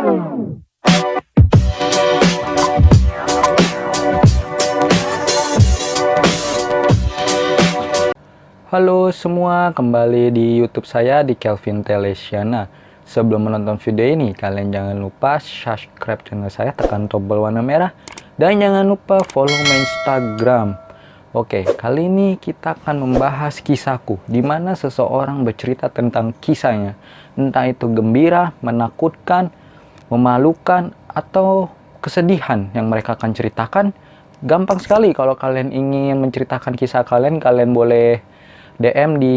Halo semua, kembali di YouTube saya di Kelvin Telesiana. Sebelum menonton video ini, kalian jangan lupa subscribe channel saya, tekan tombol warna merah, dan jangan lupa follow my Instagram. Oke, kali ini kita akan membahas kisahku, di mana seseorang bercerita tentang kisahnya, entah itu gembira, menakutkan, memalukan, atau kesedihan yang mereka akan ceritakan. Gampang sekali kalau kalian ingin menceritakan kisah kalian, kalian boleh DM di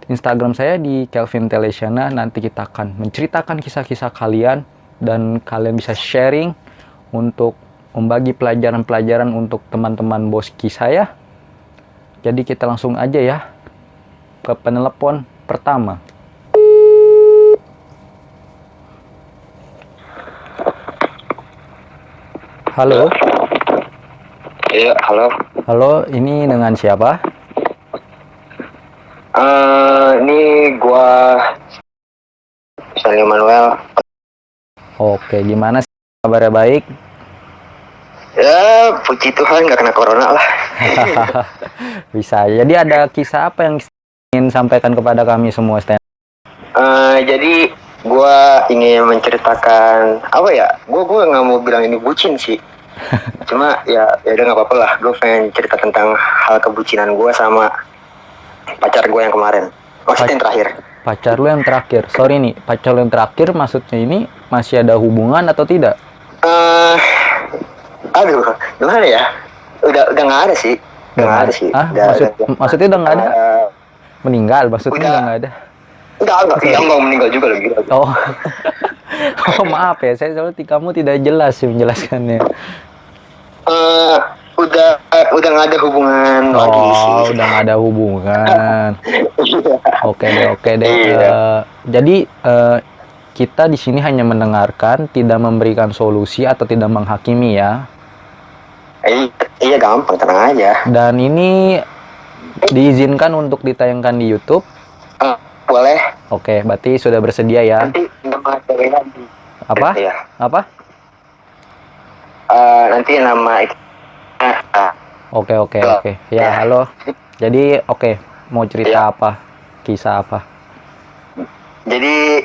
Instagram saya di Kelvin Telesiana. Nanti kita akan menceritakan kisah-kisah kalian dan kalian bisa sharing untuk membagi pelajaran-pelajaran untuk teman-teman boski saya. Jadi kita langsung aja ya ke penelepon pertama. Halo. Iya, halo. Halo, ini dengan siapa? Ini gua Sani Manuel. Oke, gimana sih kabarnya, baik? Ya, puji Tuhan nggak kena corona lah. Bisa. Jadi ada kisah apa yang ingin sampaikan kepada kami semua, Stan? Jadi gua ingin menceritakan apa ya? Gua nggak mau bilang ini bucin sih. Cuma ya udah nggak apa-apa lah. Gue pengen cerita tentang hal kebucinan gua sama pacar gue yang kemarin. Maksudnya yang terakhir. Pacar lu yang terakhir. Sorry nih, pacar lu yang terakhir maksudnya ini masih ada hubungan atau tidak? Aduh, gimana ya? Udah nggak ada sih. Udah nggak ada sih. Maksudnya udah nggak ada? Meninggal maksudnya udah nggak ada? Enggak. Iya, enggak meninggal juga lagi. Oh. Oh, maaf ya, saya soalnya kamu tidak jelas sih menjelaskannya. Udah nggak ada hubungan lagi sih. Oh, udah nggak ada hubungan. Oke deh. Iya. Jadi kita di sini hanya mendengarkan, tidak memberikan solusi atau tidak menghakimi ya. Iya, gampang, tenang aja. Dan ini diizinkan untuk ditayangkan di YouTube. Boleh. Oke, berarti sudah bersedia ya. Nanti nama cewek lagi. Apa? Iya. Apa? Nanti nama itu. Oke. Ya, halo. Jadi, mau cerita apa? Kisah apa? Jadi,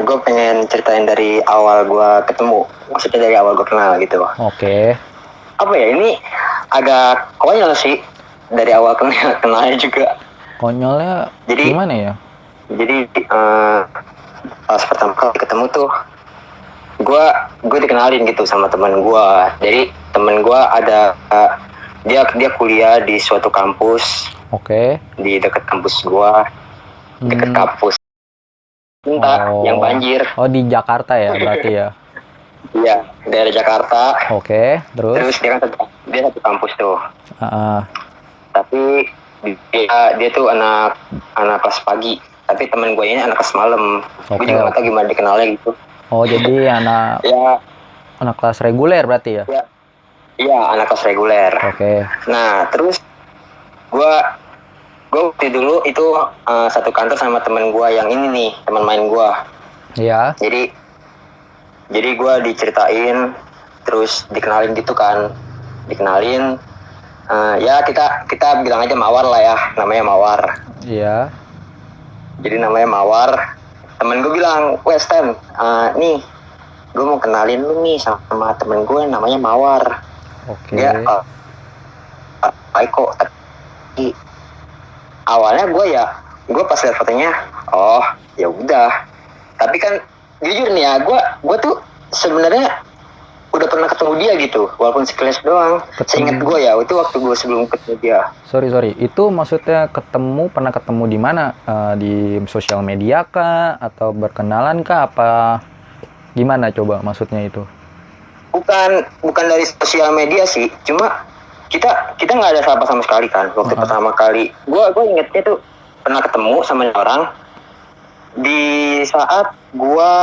gue pengen ceritain dari awal gue ketemu. Maksudnya dari awal gue kenal gitu. Oke. Apa ya, ini agak konyol sih. Dari awal kenalnya juga. Konyolnya Jadi, gimana ya? Jadi, pas pertama kali ketemu tuh, gue dikenalin gitu sama teman gue. Jadi teman gue ada dia kuliah di suatu kampus. Oke. Di dekat kampus gue, dekat kampus yang banjir. Oh, di Jakarta ya berarti ya? Iya, daerah Jakarta. Oke, terus dia satu kampus tuh. Tapi dia tuh anak kelas pagi. Tapi teman gue ini anak kelas malam. Gue juga nggak tahu gimana dikenalnya gitu. Oh, jadi anak kelas reguler berarti ya? Iya, anak kelas reguler. Oke. Nah, terus gue waktu dulu itu satu kantor sama teman gue yang ini nih, teman main gue. Iya. Jadi gue diceritain, terus dikenalin gitu kan, ya kita bilang aja Mawar lah ya, namanya Mawar. Iya. Jadi namanya Mawar. Temen gue bilang, Stan, nih gue mau kenalin lu nih sama temen gue namanya Mawar. Oke. Dia kok. Tapi awalnya gue pas lihat fotonya, oh ya udah. Tapi kan jujur nih ya, gue tuh sebenarnya udah pernah ketemu dia gitu, walaupun sekilas doang. Seingat gue ya, itu waktu gue sebelum ketemu dia. Sorry, itu maksudnya pernah ketemu di mana? Di sosial media kah? Atau berkenalan kah? Apa gimana coba maksudnya itu? Bukan dari sosial media sih, cuma kita nggak ada sapa sama sekali kan. Waktu pertama kali, gue ingetnya tuh pernah ketemu sama orang di saat gue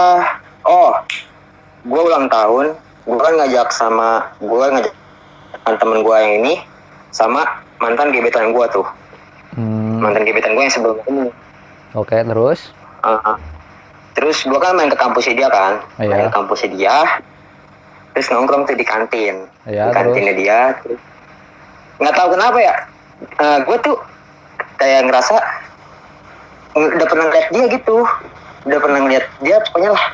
ulang tahun. Gue ngajak temen gue yang ini sama mantan gebetan gue tuh. Mantan gebetan gue yang sebelum ini. Oke, terus? Terus gue kan main ke kampusnya dia kan, Iya. main ke kampusnya dia, terus nongkrong tuh di kantin, Iya, di kantinnya terus? dia. Terus, nggak tahu kenapa ya, gue tuh kayak ngerasa udah pernah ngeliat dia gitu, udah pernah ngeliat dia pokoknya lah,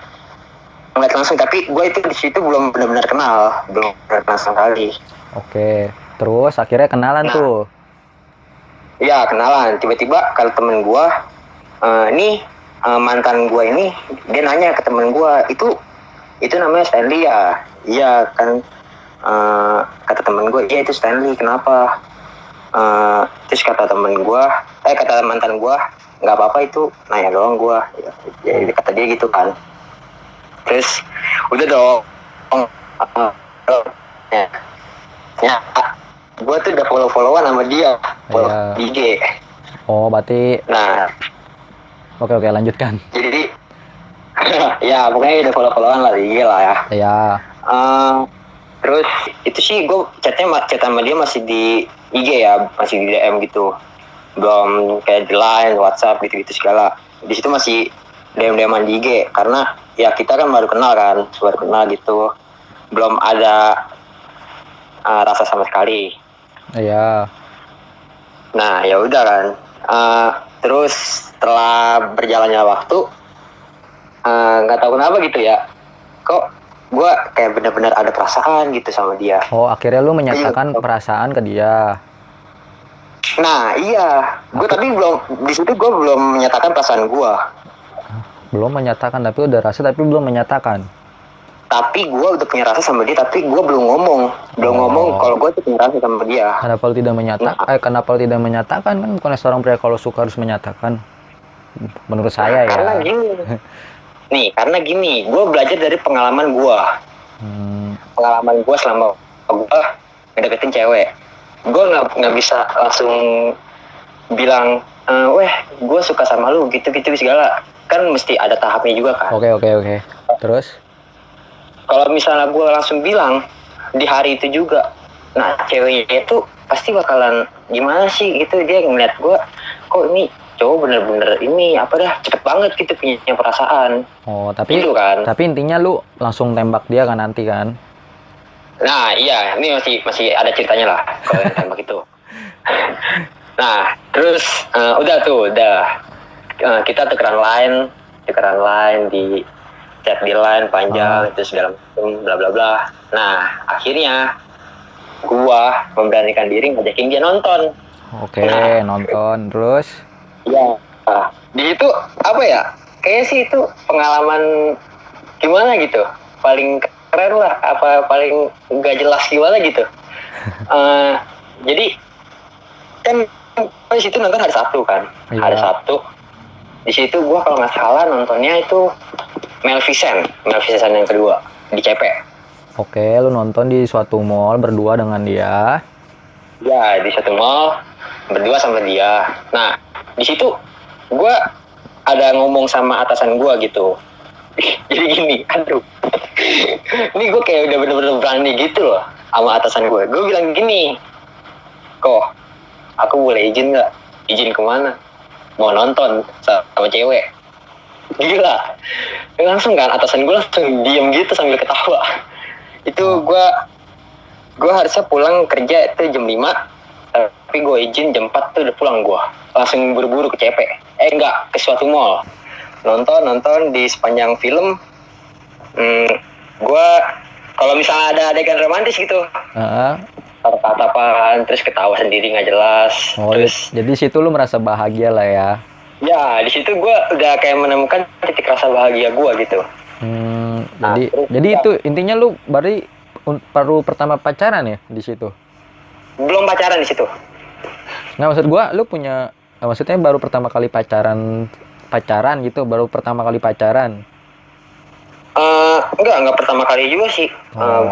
ngeliat langsung. Tapi gue itu di situ belum benar-benar kenal, belum benar kenal sekali. Oke. Terus akhirnya kenalan Nah. tuh. Ya kenalan, tiba-tiba kalau temen gue, mantan gue ini, dia nanya ke temen gue, itu namanya Stanley ya? Iya kan, kata temen gue, iya itu Stanley, kenapa? Terus kata temen gue, kata mantan gue, nggak apa-apa itu, nanya doang gue. Ya, kata dia gitu kan. Terus udah dong, ya, gue tuh udah follow-followan sama dia, follow Iya. di IG. Oh, berarti Nah, oke lanjutkan. jadi ya pokoknya udah follow-followan lah di IG lah ya. Iya. Terus itu sih gue chat sama dia masih di IG ya, masih di DM gitu, belum kayak di Line, WhatsApp gitu-gitu segala. Di situ masih DM-DMan di IG karena ya kita kan baru kenal gitu, belum ada rasa sama sekali. Iya. Nah ya udah kan. Terus setelah berjalannya waktu, nggak tahu kenapa gitu ya, kok gue kayak benar-benar ada perasaan gitu sama dia. Oh, akhirnya lu menyatakan perasaan ke dia. Nah iya, gue tapi belum, di situ gue belum menyatakan perasaan gue. Belum menyatakan, tapi udah rasa tapi belum menyatakan. Tapi gue udah punya rasa sama dia, tapi gue belum ngomong kalau gue tuh punya rasa sama dia. Kenapa lu tidak menyatakan? Kenapa lu tidak menyatakan? Kan bukan seorang pria kalau suka harus menyatakan. Menurut saya ya. Karena gini, gue belajar dari pengalaman gue. Pengalaman gue selama gue ngedeketin cewek. Gue nggak bisa langsung bilang, gue suka sama lu gitu segala. Kan mesti ada tahapnya juga kan. Oke. Terus? Kalau misalnya gue langsung bilang di hari itu juga, nah ceweknya itu pasti bakalan gimana sih gitu, dia ngeliat gue, kok ini cowok bener-bener ini apa dah cepet banget gitu punya perasaan. Oh, tapi gitu kan. Tapi intinya lu langsung tembak dia kan nanti kan? Nah iya, ini masih ada ceritanya lah kalau yang tembak itu. Nah terus kita tukeran line di chat di line panjang, itu segala macam bla bla bla. Nah akhirnya gua memberanikan diri ngajakin dia nonton. Oke, nonton terus? Iya. Di itu apa ya? Kayaknya sih itu pengalaman gimana gitu, paling keren lah, apa paling nggak jelas gimana gitu. Jadi kan di situ nonton hari Sabtu kan, hari Sabtu. Di situ gua kalau nggak salah nontonnya itu Maleficent yang kedua di CP. Oke, lu nonton di suatu mall berdua dengan dia. Ya, di satu mall berdua sama dia. Nah, di situ gue ada ngomong sama atasan gue gitu. Jadi gini, aduh. Ini gue kayak udah bener-bener berani gitu loh sama atasan gue. Gue bilang gini, kok aku boleh izin nggak? Izin kemana? Mau nonton sama cewek. Gila. Langsung kan atasan gue langsung diem gitu sambil ketawa. Itu gue harusnya pulang kerja itu jam 5, tapi gue izin jam 4 tuh udah pulang gue. Langsung buru-buru ke CP. Ke suatu mall. Nonton di sepanjang film. Gue kalau misalnya ada adegan romantis gitu, tatap-tatapan, terus ketawa sendiri nggak jelas. Terus jadi situ lu merasa bahagia lah ya? Ya, di situ gue udah kayak menemukan titik rasa bahagia gue gitu. Jadi itu intinya lu baru pertama pacaran ya di situ? Belum pacaran di situ. Nggak, maksud gue lu punya, maksudnya baru pertama kali pacaran gitu, baru pertama kali pacaran? Enggak pertama kali juga sih.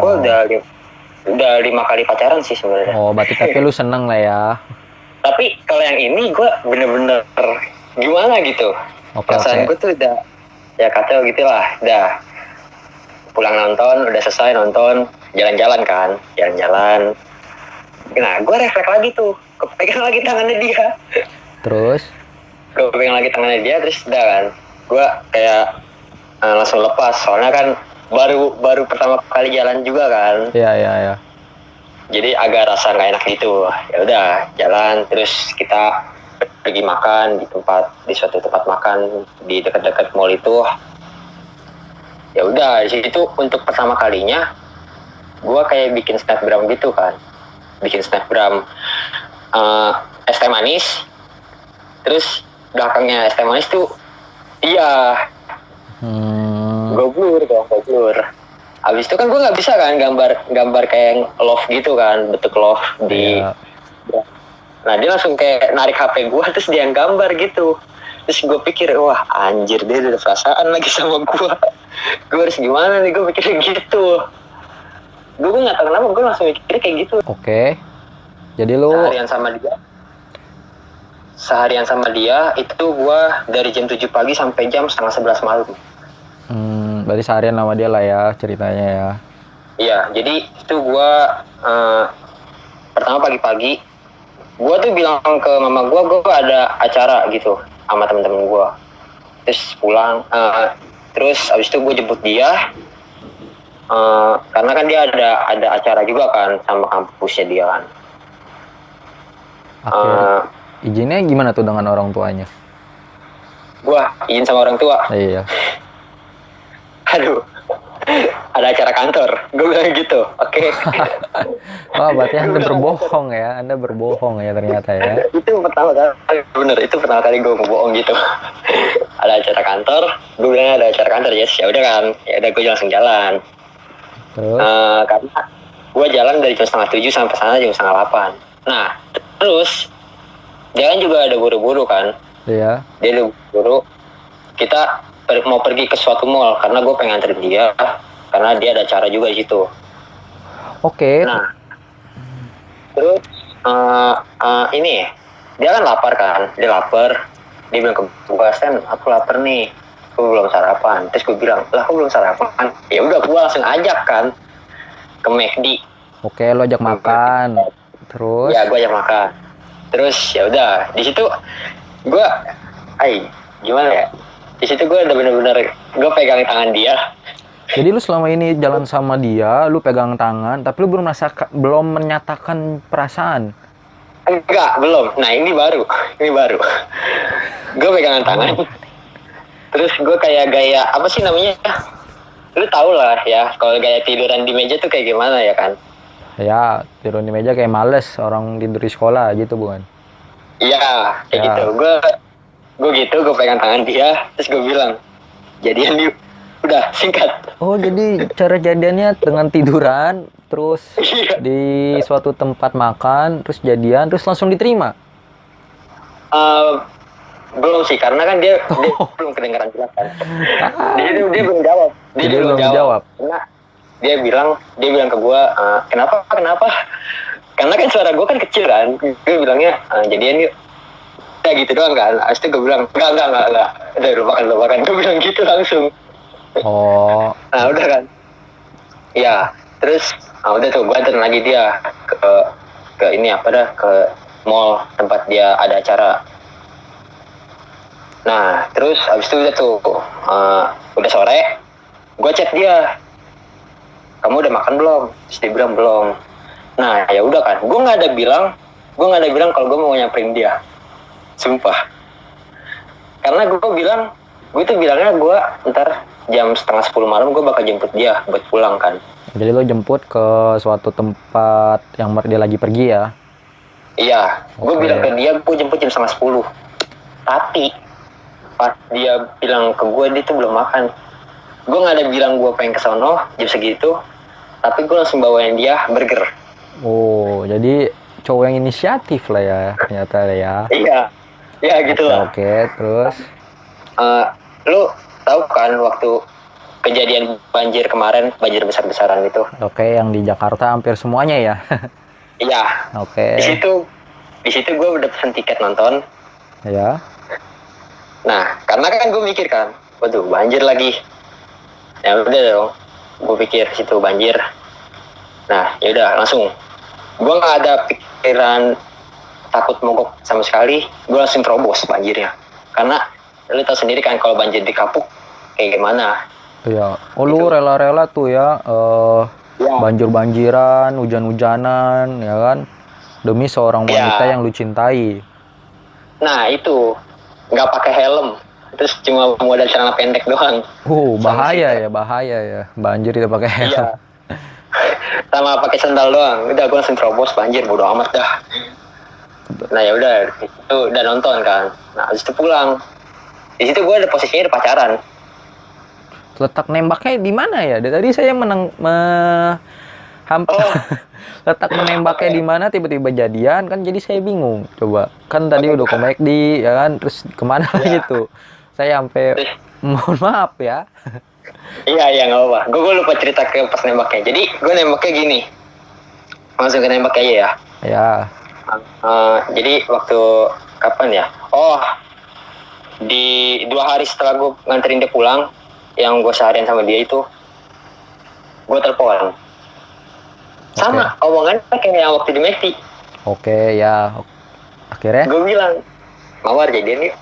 Gue udah 5 kali pacaran sih sebenarnya. Oh, berarti tapi lu seneng lah ya? Tapi kalau yang ini gue bener-bener gimana gitu. Perasaan gue tuh udah ya kacau gitu lah. Udah pulang nonton, udah selesai nonton, jalan-jalan. Nah gue refleks lagi tuh, kepegang lagi tangannya dia. Terus? Gue pegang lagi tangannya dia, terus udah kan, gue kayak langsung lepas. Soalnya kan baru pertama kali jalan juga kan. Iya. Jadi agak rasa nggak enak gitu. Ya udah jalan, terus kita pergi makan di suatu tempat makan di dekat-dekat mall itu. Ya udah, di situ untuk pertama kalinya gue kayak bikin snapgram gitu kan, bikin snapgram es teh manis, terus belakangnya es teh manis tuh iya gue blur. Abis itu kan gue nggak bisa kan gambar kayak love gitu kan, bentuk love di. Iya. Nah dia langsung kayak narik HP gue, terus dia yang gambar gitu. Terus gue pikir, wah anjir dia udah perasaan lagi sama gue. Gue harus gimana nih, gue pikir gitu. Gue nggak tahu kenapa gue langsung mikirnya kayak gitu. Oke. Jadi lu seharian sama dia itu gue dari jam 7 pagi sampai jam setengah 11 malam. Berarti seharian sama dia lah ya ceritanya ya. Iya, jadi itu gue pertama pagi-pagi gue tuh bilang ke mama gue ada acara gitu sama teman-teman gue. Terus pulang, terus abis itu gue jemput dia. Karena kan dia ada acara juga kan sama kampusnya dia kan. Akhirnya izinnya gimana tuh dengan orang tuanya? Gua izin sama orang tua. Iya. Aduh, ada acara kantor. Gue bilang gitu, oke. Oh, berarti Anda berbohong ya. Anda berbohong ya ternyata ya. Itu pertama kali, bener. Itu pertama kali gue ngebohong gitu. Ada acara kantor. Gue bilang ada acara kantor, yes. Ya udah kan. Ya udah gue langsung jalan. Terus? Karena gue jalan dari jam 6:30 sampai sana jam 7:30. Nah, terus dia kan juga ada buru-buru kan. Iya. Dia ada buru. Kita mau pergi ke suatu mall karena gue pengen nganterin dia karena dia ada acara juga di situ. Oke. Nah, terus ini dia kan lapar kan, dia bilang ke gue, Sen, aku lapar nih, aku belum sarapan. Terus gue bilang, lah aku belum sarapan. Ya udah gue langsung ajak kan ke McD. Oke, lo ajak makan. Terus? Ya gue ajak makan. Terus ya udah di situ gue, gimana ya? Di situ gue udah bener-bener gue pegang tangan dia. Jadi lu selama ini jalan sama dia, lu pegang tangan, tapi lu belum menyatakan perasaan. Enggak, belum. Nah ini baru. Gue pegangan tangan. Terus gue kayak gaya apa sih namanya? Lu tau lah ya, kalau gaya tiduran di meja tuh kayak gimana ya kan? Ya, tidur di meja kayak males orang tidur di sekolah gitu, bukan? Iya, kayak gitu. Gue pegang tangan dia, terus gue bilang, jadian yuk. Udah, singkat. Oh, jadi cara jadiannya dengan tiduran, terus di suatu tempat makan, terus jadian, terus langsung diterima? Belum sih, karena kan dia belum kedengaran jelas kan. Dia belum jawab. Dia belum jawab. Karena dia bilang ke gue, kenapa? Karena kan suara gue kan kecil kan. Gue bilangnya, jadian yuk. Ya gitu doang kan. Habis itu gue bilang, enggak. Udah lupakan. Gue bilang gitu langsung. Oh. Nah udah kan. Ya, terus udah tuh gue anterin lagi dia ke ini ke mall tempat dia ada acara. Nah, terus habis itu udah tuh udah sore, gue chat dia. Kamu udah makan belum? Terus dia bilang belum. Nah, ya udah kan. Gue nggak ada bilang kalau gue mau nyamperin dia. Sumpah. Karena gue tuh bilangnya gue ntar jam 9:30 malam gue bakal jemput dia buat pulang kan. Jadi lo jemput ke suatu tempat yang dia lagi pergi ya? Iya, gue bilang ke dia gue jemput jam 9:30. Tapi pas dia bilang ke gue dia tuh belum makan. Gue nggak ada bilang gue pengen kesono jam segitu. Tapi gue langsung bawain dia burger. Oh, jadi cowok yang inisiatif lah ya ternyata ya. Iya gitu lah. Oke, terus? Lu tahu kan waktu kejadian banjir kemarin, banjir besar-besaran itu? Oke, yang di Jakarta hampir semuanya ya. Iya. Oke. Di situ gue udah pesen tiket nonton. Ya. Nah, karena kan gue mikir kan, waduh banjir lagi. Ya udah dong, gue pikir situ banjir. Nah, ya udah langsung. Gue nggak ada pikiran takut mogok sama sekali. Gue langsung terobos banjirnya. Karena lu tahu sendiri kan kalau banjir di Kapuk kayak gimana. Iya. Oh, lu rela-rela tuh ya, Ya, banjir-banjiran, hujan-hujanan, ya kan? Demi seorang wanita ya. yang lu cintai. Nah itu nggak pakai helm, terus cuma modal celana pendek doang, sama Bahaya stiker. ya, bahaya ya. Banjir tidak pakai helm. Iya, sama pakai sandal doang. Udah gue langsung terobos banjir, bodo amat dah. Nah ya udah, itu udah nonton kan. Nah habis itu pulang. Di situ gue ada posisinya ada pacaran. Letak nembaknya di mana ya? Dari tadi saya Oh, letak menembaknya oke. di mana tiba-tiba jadian kan, jadi saya bingung. Coba kan tadi Oke. udah ke McD ya kan, terus kemana lagi Ya, tuh? Saya sampai terus mohon maaf ya. iya iya nggak apa. Gue lupa cerita ke pas nembaknya. Jadi gue nembaknya gini, langsung ke nembak aja ya. Ya, Jadi waktu kapan ya? Oh, di 2 hari setelah gue nganterin dia pulang, yang gue seharian sama dia itu, gue telepon. oke. Sama omongannya kayak yang waktu di McD. Oke, ya. Akhirnya Gue bilang, Mawar jadian yuk.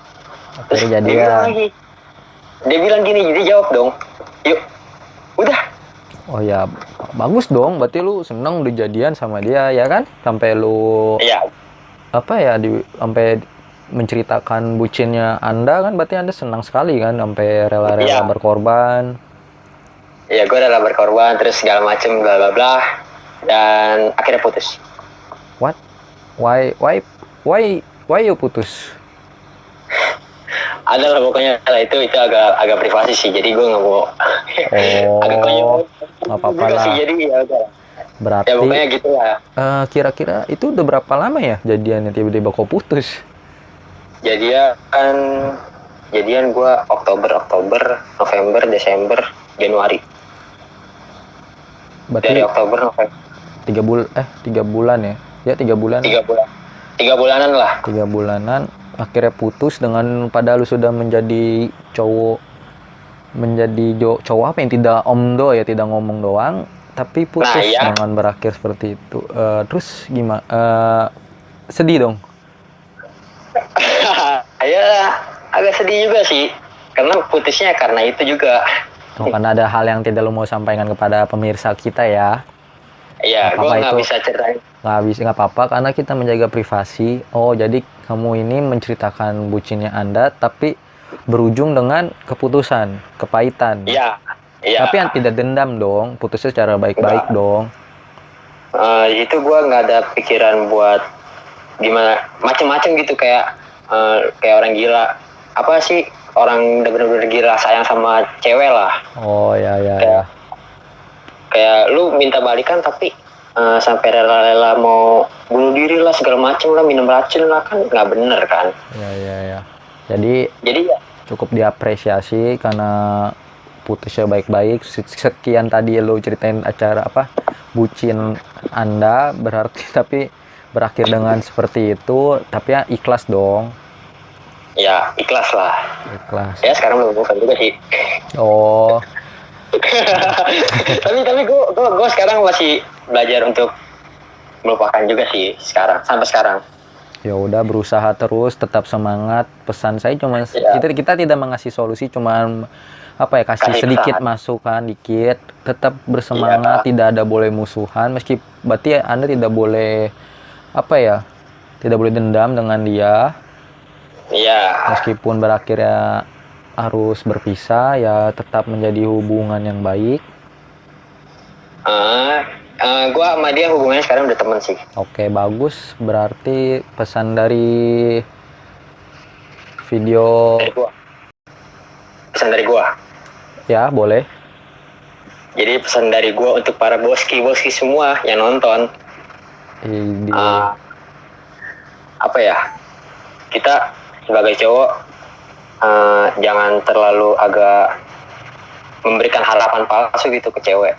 Terus akhirnya dia bilang jadian. lagi, dia bilang gini, jadi jawab dong, yuk. Udah. Oh ya, bagus dong. Berarti lu seneng udah jadian sama dia ya kan? Sampai lu Iya, apa ya sampai menceritakan bucinnya Anda kan, berarti Anda senang sekali kan sampai rela-rela iya. berkorban. Ya gue rela berkorban terus segala macem bla bla bla dan akhirnya putus. What? Why you putus? Ada lah pokoknya lah itu agak privasi sih, jadi gue nggak mau. Agak Oh, konyol nggak apa-apa juga sih, lah. jadi ya udah. Ya Berarti pokoknya gitu lah. kira-kira itu udah berapa lama ya jadiannya tiba-tiba kok putus? Jadian jadian gue Oktober, November, Desember, Januari. Dari Berarti Oktober November 3 bulan ya? Ya 3 bulan. 3 bulan, 3 bulanan lah. 3 bulanan akhirnya putus dengan padahal lu sudah menjadi cowok, cowok apa yang tidak omdo ya, tidak ngomong doang, tapi Nah putus ya, dengan berakhir seperti itu. Terus gimana? Sedih dong. ya agak sedih juga sih karena putusnya karena itu juga. Oh, karena ada hal yang tidak lu mau sampaikan kepada pemirsa kita ya. Nggak Ya gue apa-apa nggak itu, bisa ceritain. nggak apa-apa karena kita menjaga privasi. Oh, jadi kamu ini menceritakan bucinnya Anda tapi berujung dengan keputusan, kepahitan. Iya, iya. Tapi yang tidak dendam dong, putusnya secara baik-baik Enggak. dong. Itu gue nggak ada pikiran buat gimana macem-macem gitu kayak orang gila. Apa sih orang udah bener-bener gila sayang sama cewek lah. Oh ya ya ya. Kayak kayak lu minta balikan tapi sampai rela-rela mau bunuh diri lah segala macem lah, minum racun lah, kan nggak bener kan. Ya ya ya. Jadi Jadi ya cukup diapresiasi karena putusnya baik-baik. Sekian tadi lo ceritain acara apa bucin Anda berarti tapi berakhir dengan seperti itu, tapi ya ikhlas dong. ya ikhlas lah. Ikhlas. Ya sekarang belum bukan juga sih. Oh, tapi gue sekarang masih belajar untuk melupakan juga sih sekarang sampai sekarang. ya udah berusaha terus, tetap semangat. Pesan saya cuma Ya, kita tidak mengasih solusi, cuman apa ya, kasih kasih sedikit pesan. masukan dikit. Tetap bersemangat, Iya, tidak ada boleh musuhan. Meski berarti Anda tidak boleh apa ya, tidak boleh dendam dengan dia. iya. Meskipun berakhirnya harus berpisah, ya tetap menjadi hubungan yang baik. Gue sama dia hubungannya sekarang udah temen sih. Oke, bagus. Berarti pesan dari video Dari gue, pesan dari gue. ya boleh. Jadi pesan dari gue untuk para boski semua yang nonton. Di Apa ya? Kita sebagai cowok jangan terlalu agak memberikan harapan palsu gitu ke cewek.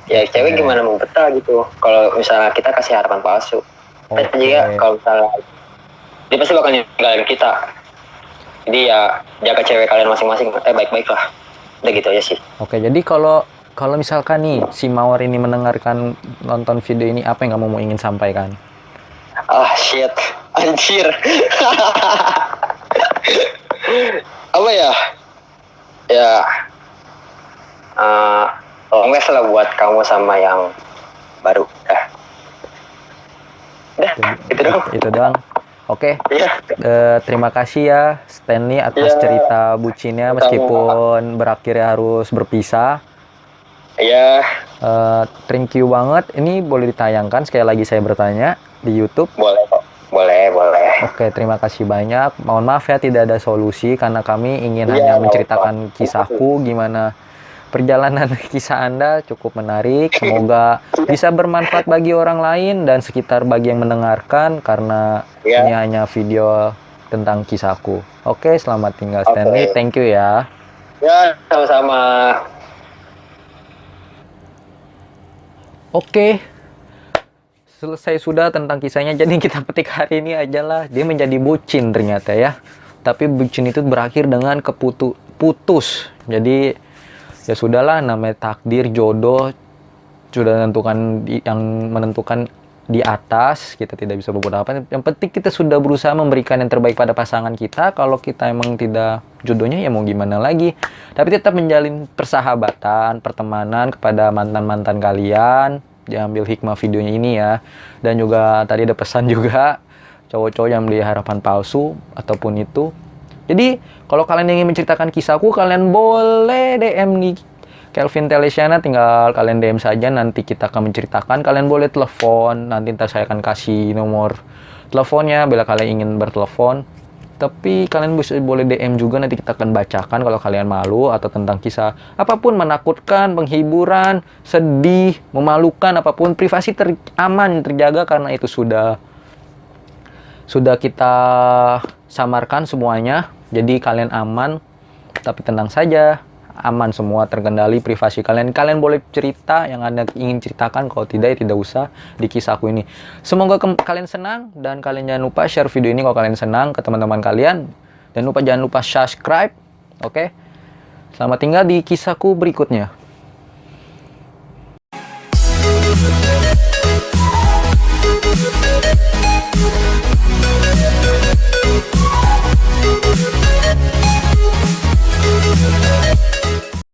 Ya cewek gimana mau betah gitu kalau misalnya kita kasih harapan palsu. Dan juga kalau misalnya dia pasti bakal ninggalin kita. Jadi ya jaga cewek kalian masing-masing, baik-baik lah. Udah gitu aja sih. Oke, jadi kalau misalkan nih si Mawar ini mendengarkan nonton video ini, apa yang kamu mau ingin sampaikan? Ah shit, anjir. Apa ya? Ya long last lah buat kamu sama yang baru. Udah, itu dong. Itu doang. Oke. Iya. Terima kasih ya Stanley atas Iya. cerita bucinnya meskipun berakhirnya harus berpisah. Iya. Thank you banget. Ini boleh ditayangkan sekali lagi saya bertanya di YouTube. Boleh kok. Boleh. Oke, terima kasih banyak. Mohon maaf ya tidak ada solusi karena kami ingin Iya, hanya nggak menceritakan apa-apa. kisahku gimana perjalanan kisah Anda cukup menarik. Semoga bisa bermanfaat bagi orang lain dan sekitar bagi yang mendengarkan karena Iya. ini hanya video tentang kisahku. Oke, selamat tinggal Stanley. Oke. Thank you ya. Ya, sama-sama. Oke. Selesai sudah tentang kisahnya. Jadi kita petik hari ini aja lah. Dia menjadi bucin ternyata ya. Tapi bucin itu berakhir dengan putus. Jadi ya sudahlah, namanya takdir, jodoh sudah yang menentukan di atas. Kita tidak bisa berbuat apa. Yang penting kita sudah berusaha memberikan yang terbaik pada pasangan kita. Kalau kita emang tidak jodohnya ya mau gimana lagi. Tapi tetap menjalin persahabatan, pertemanan kepada mantan-mantan kalian. Diambil hikmah videonya ini ya. Dan juga tadi ada pesan juga, cowok-cowok yang beli harapan palsu ataupun itu. Jadi kalau kalian ingin menceritakan kisahku, kalian boleh DM di Kelvin Telesiana, tinggal kalian DM saja, nanti kita akan menceritakan. Kalian boleh telepon, nanti ntar saya akan kasih nomor teleponnya bila kalian ingin bertelepon. Tapi kalian boleh DM juga, nanti kita akan bacakan kalau kalian malu atau tentang kisah apapun, menakutkan, penghiburan, sedih, memalukan, apapun, privasi aman, terjaga karena itu sudah kita samarkan semuanya. Jadi kalian aman, tapi tenang saja, aman semua, terkendali privasi kalian. Kalian boleh cerita yang Anda ingin ceritakan, kalau tidak ya tidak usah di kisahku ini. Semoga kalian senang, dan kalian jangan lupa share video ini kalau kalian senang ke teman-teman kalian. Dan jangan lupa subscribe. Oke. Selamat tinggal di kisahku berikutnya.